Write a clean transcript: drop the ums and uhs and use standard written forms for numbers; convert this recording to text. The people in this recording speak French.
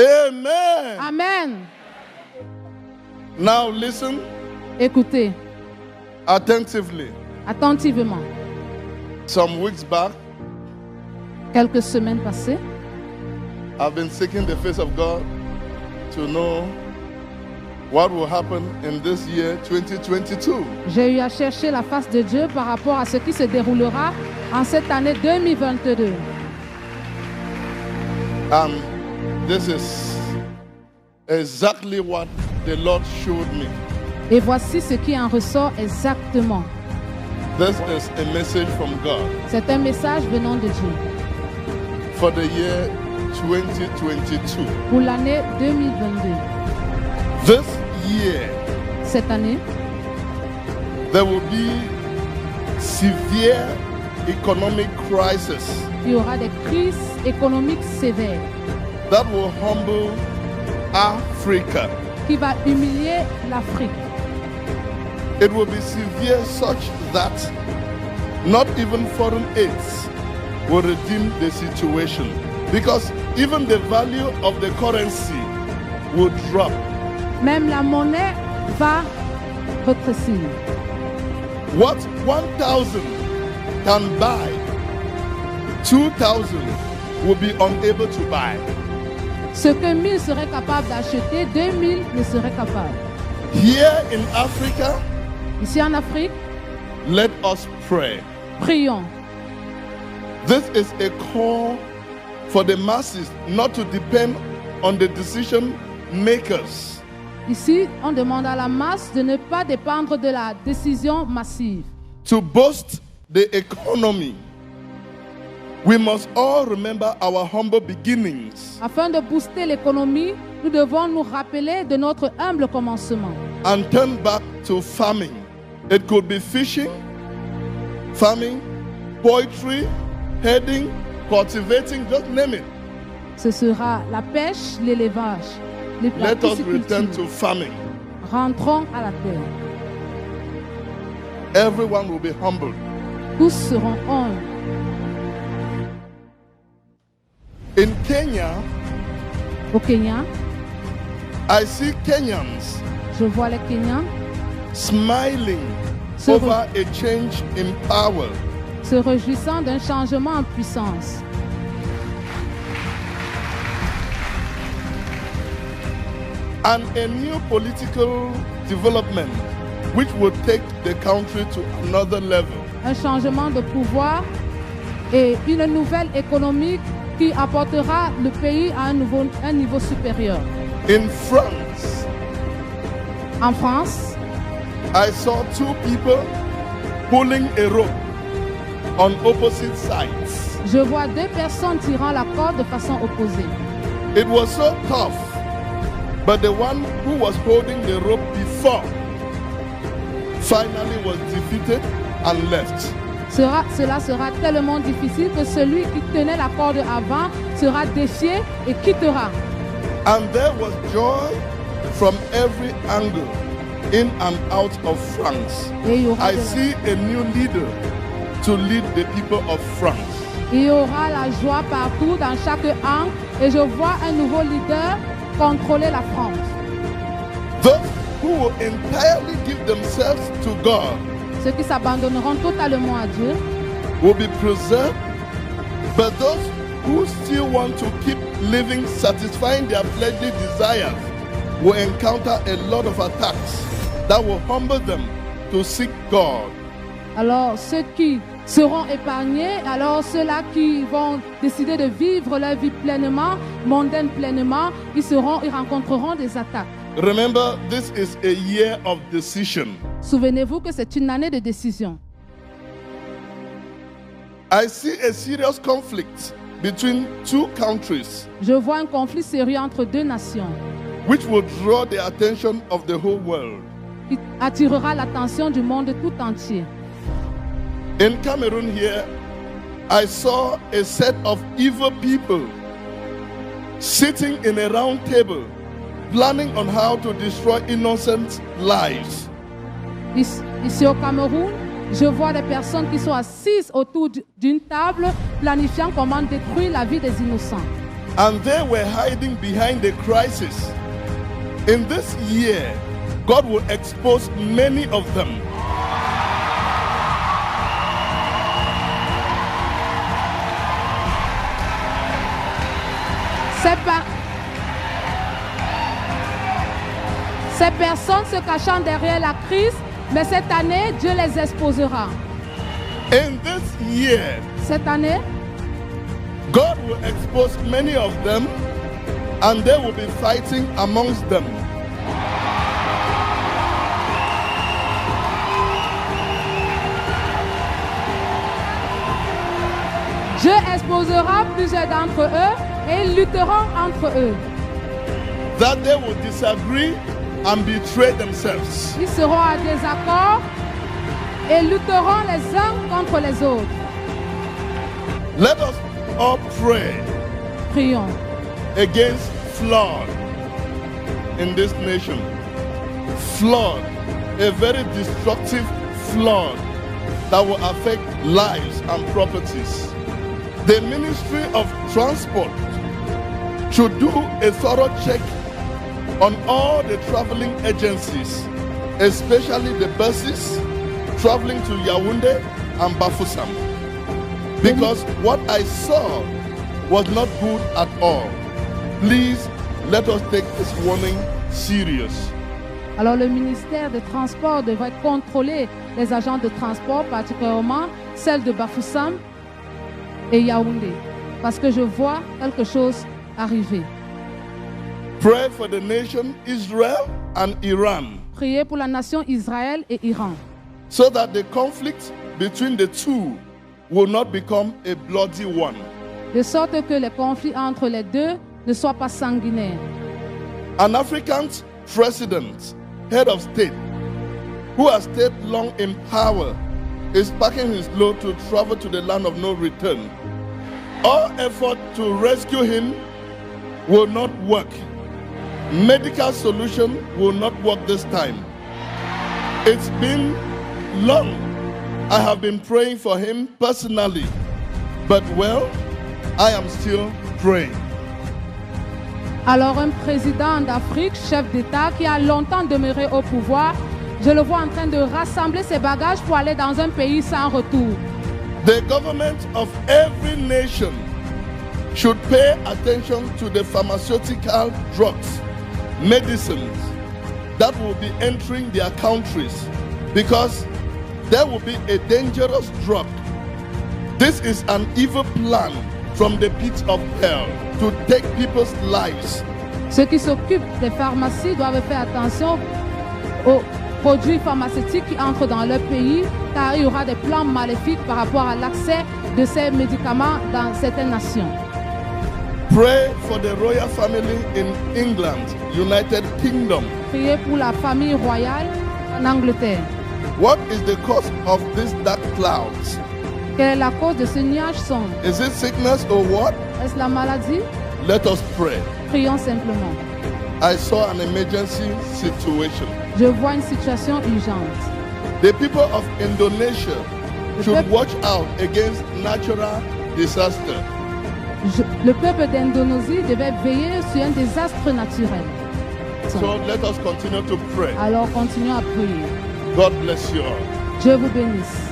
Amen. Amen. Now listen Écoutez attentively. attentivement. Some weeks back, Quelques semaines passées, I've been seeking the face of God to know what will happen in this year 2022. j'ai eu à chercher la face de Dieu par rapport à ce qui se déroulera en cette année 2022. And this is exactly what the Lord showed me. Et voici ce qui en ressort exactement. This is a message from God C'est un message venant de Dieu for the year 2022. pour l'année 2022. This year, Cette année, there will be severe economic crisis il y aura des crises économiques sévères that will humble Africa. qui va humilier l'Afrique. It will be severe such that not even foreign aids will redeem the situation, because even the value of the currency will drop. Même la monnaie va rétrécir. What 1,000 can buy, 2,000 will be unable to buy. Ce que 1000 seraient capables d'acheter, 2000 ne seraient capables. Here in Africa, Ici en Afrique, let us pray. prions. This is a call for the masses not to depend on the decision makers. Ici, on demande à la masse de ne pas dépendre de la décision massive. To boost the economy, we must all remember our humble beginnings Afin de booster l'économie, nous devons nous rappeler de notre humble commencement and turn back to farming. It could be fishing, farming, poultry, herding, cultivating, just name it. Ce sera la pêche, l'élevage, la Let us return pisciculture. to farming. Rentrons à la terre. Everyone will be humbled. Tous seront humbles. In Kenya, Au Kenya, I see Kenyans je vois les Kenyans smiling Se over a change in power. se réjouissant d'un changement en puissance. And a new political development which will take the country to another level. Un changement de pouvoir et une nouvelle économique qui apportera le pays à un niveau supérieur. In France, En France, I saw two people pulling a rope on opposite sides. je vois deux personnes tirant la corde de façon opposée. It was so tough, but the one who was holding the rope before finally was defeated and left. Cela sera tellement difficile que celui qui tenait la corde avant sera défié et quittera. And there was joy from every angle, in and out of France. Et il y aura I de- see a new leader to lead the people of France. il y aura la joie partout, dans chaque angle, et je vois un nouveau leader contrôler la France. Those who will entirely give themselves to God Ceux qui s'abandonneront totalement à Dieu will be preserved, but those who still want to keep living, satisfying their fleshly desires, will encounter a lot of attacks that will humble them to seek God. Alors, ceux qui seront épargnés, alors ceux-là qui vont décider de vivre leur vie pleinement, mondaine pleinement, ils rencontreront des attaques. Remember, this is a year of decision. Souvenez-vous que c'est une année de décision. I see a serious conflict between two countries Je vois un conflit sérieux entre deux nations which will draw the attention of the whole world. qui attirera l'attention du monde tout entier. In Cameroon here, I saw a set of evil people sitting in a round table planning on how to destroy innocent lives. Ici au Cameroun, je vois des personnes qui sont assises autour d'une table planifiant comment détruire la vie des innocents. and they were hiding behind the crisis. In this year, God will expose many of them. Ces personnes se cachant derrière la crise, mais cette année, Dieu les exposera. In this year, cette année, God will expose many of them, and they will be fighting amongst them. Dieu exposera plusieurs d'entre eux et ils lutteront entre eux. That they will disagree and betray themselves. Ils seront à désaccord et lutteront les uns contre les autres. Let us all pray. Prions against flood in this nation. Flood, a very destructive flood that will affect lives and properties. The Ministry of Transport should do a thorough check on all the traveling agencies, especially the buses traveling to Yaoundé and Bafoussam. Because what I saw was not good at all. Please, let us take this warning serious. Alors le ministère des Transports devrait contrôler les agents de transport, particulièrement celles de Bafoussam et Yaoundé, parce que je vois quelque chose arriver. Pray for the nation Israel and Iran. Priez pour la nation Israël et Iran. So that the conflict between the two will not become a bloody one. De sorte que les conflits entre les deux ne soient pas sanguinaires. An African president, head of state, who has stayed long in power, is packing his load to travel to the land of no return. All effort to rescue him will not work. Medical solution will not work this time. It's been long. I have been praying for him personally, but well, I am still praying. Alors un président d'Afrique, chef d'État qui a longtemps demeuré au pouvoir, je le vois en train de rassembler ses bagages pour aller dans un pays sans retour. The government of every nation should pay attention to the pharmaceutical drugs, medicines that will be entering their countries, because there will be a dangerous drug. This is an evil plan from the pit of hell to take people's lives. Ceux qui s'occupent des pharmacies doivent faire attention aux produits pharmaceutiques qui entrent dans leur pays, car il y aura des plans maléfiques par rapport à l'accès de ces médicaments dans certaines nations. Pray for the royal family in England, United Kingdom. Priez pour la famille royale en Angleterre. What is the cause of these dark clouds? Quelle est la cause de ce nuage sombre? Is it sickness or what? Est-ce la maladie? Let us pray. Prions simplement. I saw an emergency situation. Je vois une situation urgente. The people of Indonesia should watch out against natural disaster. Le peuple d'Indonésie devait veiller sur un désastre naturel. So let us continue to pray. Alors continuons à prier. God bless you all. Dieu vous bénisse.